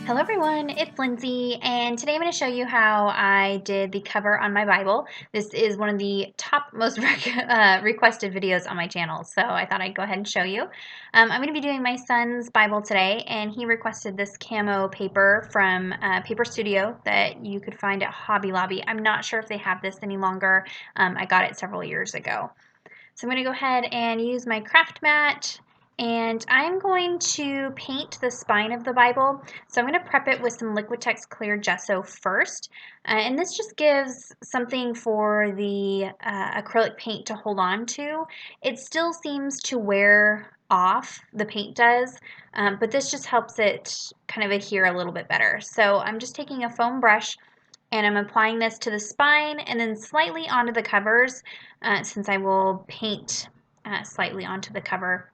Hello everyone, it's Lindsay, and today I'm going to show you how I did the cover on my Bible. This is one of the top most requested videos on my channel, so I thought I'd go ahead and show you. I'm going to be doing my son's Bible today, and he requested this camo paper from Paper Studio that you could find at Hobby Lobby. I'm not sure if they have this any longer. I got it several years ago. So I'm going to go ahead and use my craft mat, and I'm going to paint the spine of the Bible. So I'm going to prep it with some Liquitex clear gesso first, and this just gives something for the acrylic paint to hold on to. It still seems to wear off, the paint does, but this just helps it kind of adhere a little bit better. So I'm just taking a foam brush and I'm applying this to the spine and then slightly onto the covers, since I will paint slightly onto the cover.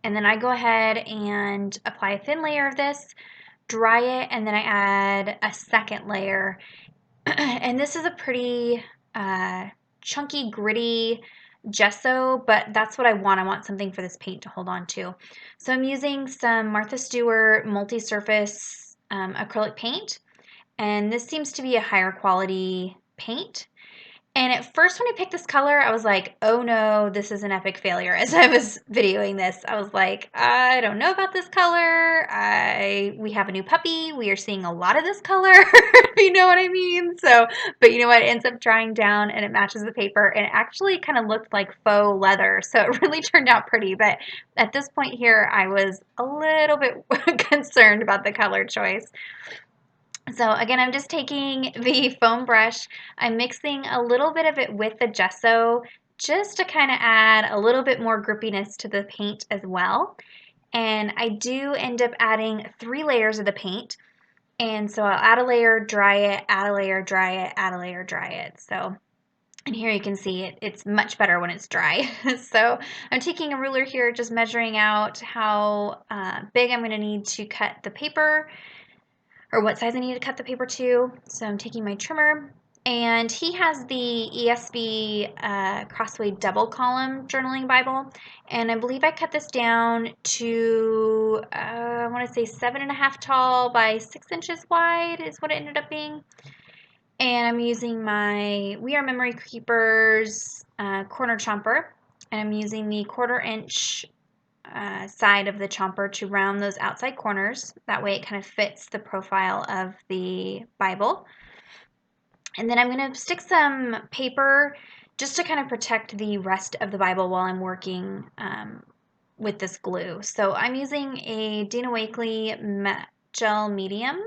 And then I go ahead and apply a thin layer of this, dry it, and then I add a second layer. And this is a pretty chunky, gritty gesso, but that's what I want. I want something for this paint to hold on to. So I'm using some Martha Stewart multi-surface acrylic paint. And this seems to be a higher quality paint. And at first when I picked this color, I was like, oh no, this is an epic failure. As I was videoing this, I was like, I don't know about this color. We have a new puppy. We are seeing a lot of this color, if you know what I mean. So, but you know what? It ends up drying down and it matches the paper. And it actually kind of looked like faux leather. So it really turned out pretty. But at this point here, I was a little bit concerned about the color choice. So again, I'm just taking the foam brush, I'm mixing a little bit of it with the gesso just to kind of add a little bit more grippiness to the paint as well. And I do end up adding 3 layers of the paint. And so I'll add a layer, dry it, add a layer, dry it, add a layer, dry it. So, and here you can see it's much better when it's dry. So I'm taking a ruler here, just measuring out how big I'm going to need to cut the paper, or what size I need to cut the paper to. So I'm taking my trimmer, and he has the ESV Crossway double column journaling Bible, and I believe I cut this down to I want to say 7.5 tall by 6 inches wide is what it ended up being. And I'm using my We Are Memory Keepers corner chomper, and I'm using the 1/4 inch side of the chomper to round those outside corners. That way it kind of fits the profile of the Bible. And then I'm going to stick some paper just to kind of protect the rest of the Bible while I'm working with this glue. So I'm using a Dina Wakley matte gel medium.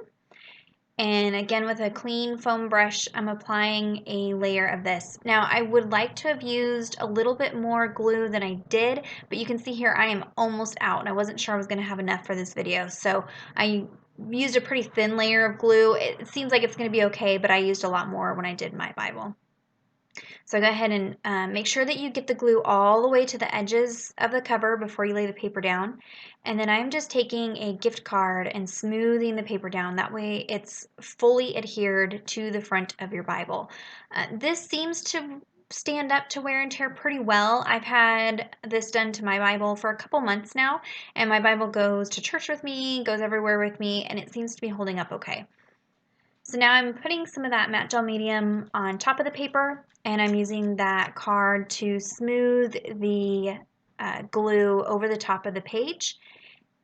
And again, with a clean foam brush, I'm applying a layer of this. Now, I would like to have used a little bit more glue than I did, but you can see here I am almost out, and I wasn't sure I was going to have enough for this video. So I used a pretty thin layer of glue. It seems like it's going to be okay, but I used a lot more when I did my Bible. So go ahead and make sure that you get the glue all the way to the edges of the cover before you lay the paper down. And then I'm just taking a gift card and smoothing the paper down. That way it's fully adhered to the front of your Bible. This seems to stand up to wear and tear pretty well. I've had this done to my Bible for a couple months now, and my Bible goes to church with me, goes everywhere with me, and it seems to be holding up okay. So now I'm putting some of that matte gel medium on top of the paper, and I'm using that card to smooth the glue over the top of the page.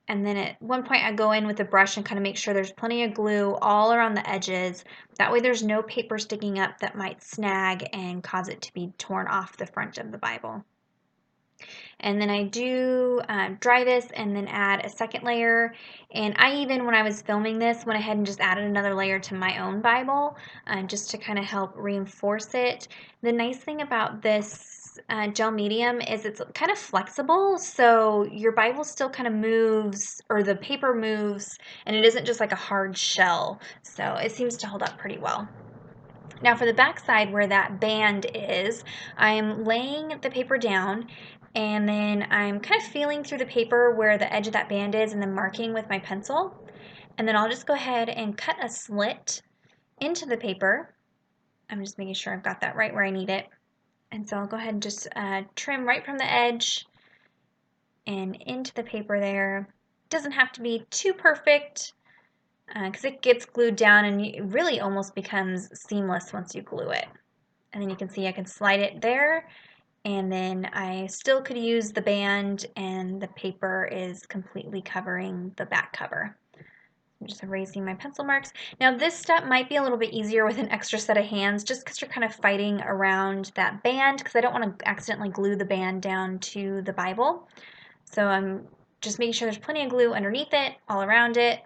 And then at one point I go in with a brush and kind of make sure there's plenty of glue all around the edges. That way there's no paper sticking up that might snag and cause it to be torn off the front of the Bible. And then I do dry this and then add a second layer. And I even, when I was filming this, went ahead and just added another layer to my own Bible just to kind of help reinforce it. The nice thing about this gel medium is it's kind of flexible, so your Bible still kind of moves, or the paper moves, and it isn't just like a hard shell. So it seems to hold up pretty well. Now for the back side where that band is, I'm laying the paper down, and then I'm kind of feeling through the paper where the edge of that band is and then marking with my pencil. And then I'll just go ahead and cut a slit into the paper. I'm just making sure I've got that right where I need it. And so I'll go ahead and just trim right from the edge and into the paper there. It doesn't have to be too perfect. because it gets glued down and it really almost becomes seamless once you glue it. And then you can see I can slide it there, and then I still could use the band, and the paper is completely covering the back cover. I'm just erasing my pencil marks. Now this step might be a little bit easier with an extra set of hands, just because you're kind of fighting around that band, because I don't want to accidentally glue the band down to the Bible. So I'm just making sure there's plenty of glue underneath it, all around it,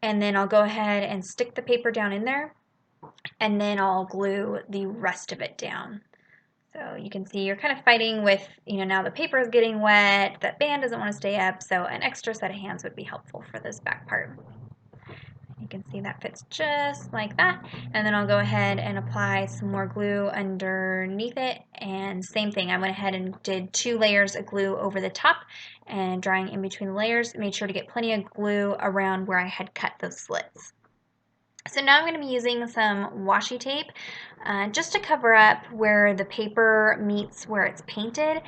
and then I'll go ahead and stick the paper down in there, and then I'll glue the rest of it down. So you can see you're kind of fighting with, now the paper is getting wet, that band doesn't want to stay up, so an extra set of hands would be helpful for this back part. You can see that fits just like that, and then I'll go ahead and apply some more glue underneath it, and same thing, I went ahead and did 2 layers of glue over the top and drying in between the layers, made sure to get plenty of glue around where I had cut those slits. So now I'm going to be using some washi tape just to cover up where the paper meets where it's painted,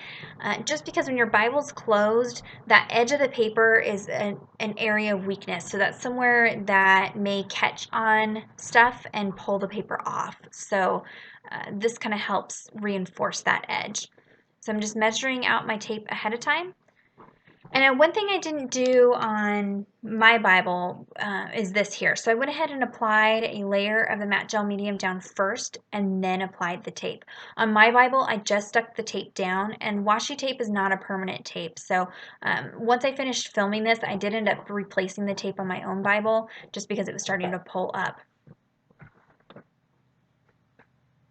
just because when your Bible's closed, that edge of the paper is an area of weakness, so that's somewhere that may catch on stuff and pull the paper off. So this kind of helps reinforce that edge. So I'm just measuring out my tape ahead of time. And one thing I didn't do on my Bible is this here. So I went ahead and applied a layer of the matte gel medium down first and then applied the tape. On my Bible, I just stuck the tape down, and washi tape is not a permanent tape. So once I finished filming this, I did end up replacing the tape on my own Bible just because it was starting to pull up.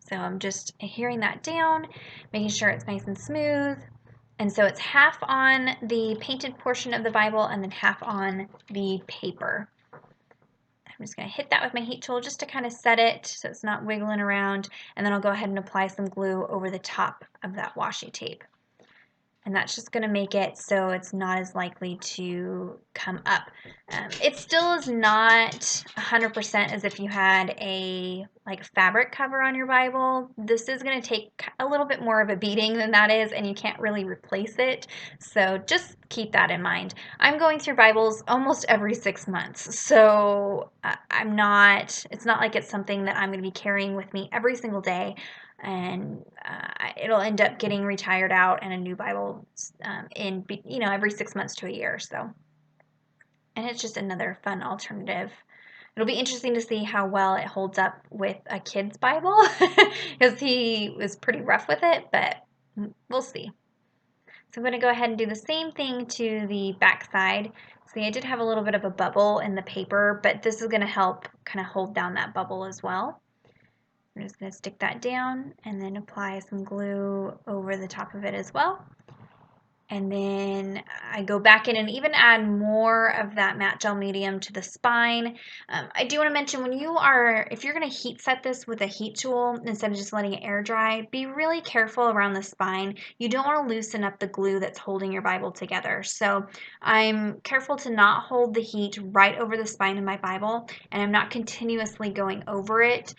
So I'm just adhering that down, making sure it's nice and smooth. And so it's half on the painted portion of the Bible and then half on the paper. I'm just going to hit that with my heat tool just to kind of set it so it's not wiggling around. And then I'll go ahead and apply some glue over the top of that washi tape. And that's just going to make it so it's not as likely to come up. It still is not 100% as if you had a fabric cover on your Bible. This is going to take a little bit more of a beating than that is, and you can't really replace it. So just keep that in mind. I'm going through Bibles almost every 6 months, so it's not like it's something that I'm going to be carrying with me every single day. And it'll end up getting retired out and a new Bible in every 6 months to a year. So, and it's just another fun alternative. It'll be interesting to see how well it holds up with a kid's Bible because he was pretty rough with it, but we'll see. So I'm going to go ahead and do the same thing to the back side. See, I did have a little bit of a bubble in the paper, but this is going to help kind of hold down that bubble as well. I'm just going to stick that down and then apply some glue over the top of it as well. And then I go back in and even add more of that matte gel medium to the spine. I do want to mention if you're going to heat set this with a heat tool instead of just letting it air dry, be really careful around the spine. You don't want to loosen up the glue that's holding your Bible together. So I'm careful to not hold the heat right over the spine of my Bible, and I'm not continuously going over it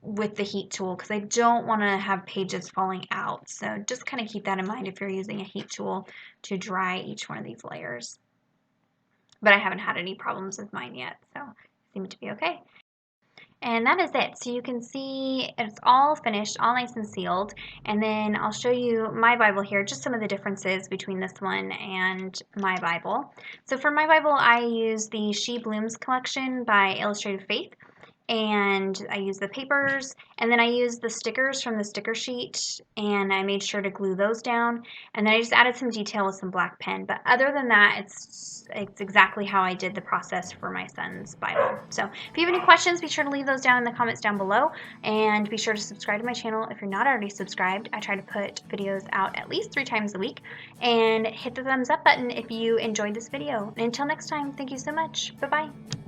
with the heat tool because I don't want to have pages falling out. So just kind of keep that in mind if you're using a heat tool to dry each one of these layers. But I haven't had any problems with mine yet, so it seemed to be okay. And that is it. So you can see it's all finished, all nice and sealed. And then I'll show you my Bible here, just some of the differences between this one and my Bible. So for my Bible, I use the She Blooms collection by Illustrated Faith. And I use the papers, and then I use the stickers from the sticker sheet, and I made sure to glue those down, and then I just added some detail with some black pen. But other than that, it's exactly how I did the process for my son's Bible. So if you have any questions, be sure to leave those down in the comments down below, and be sure to subscribe to my channel if you're not already subscribed. I try to put videos out at least 3 times a week, and hit the thumbs up button if you enjoyed this video. And until next time, thank you so much. Bye-bye.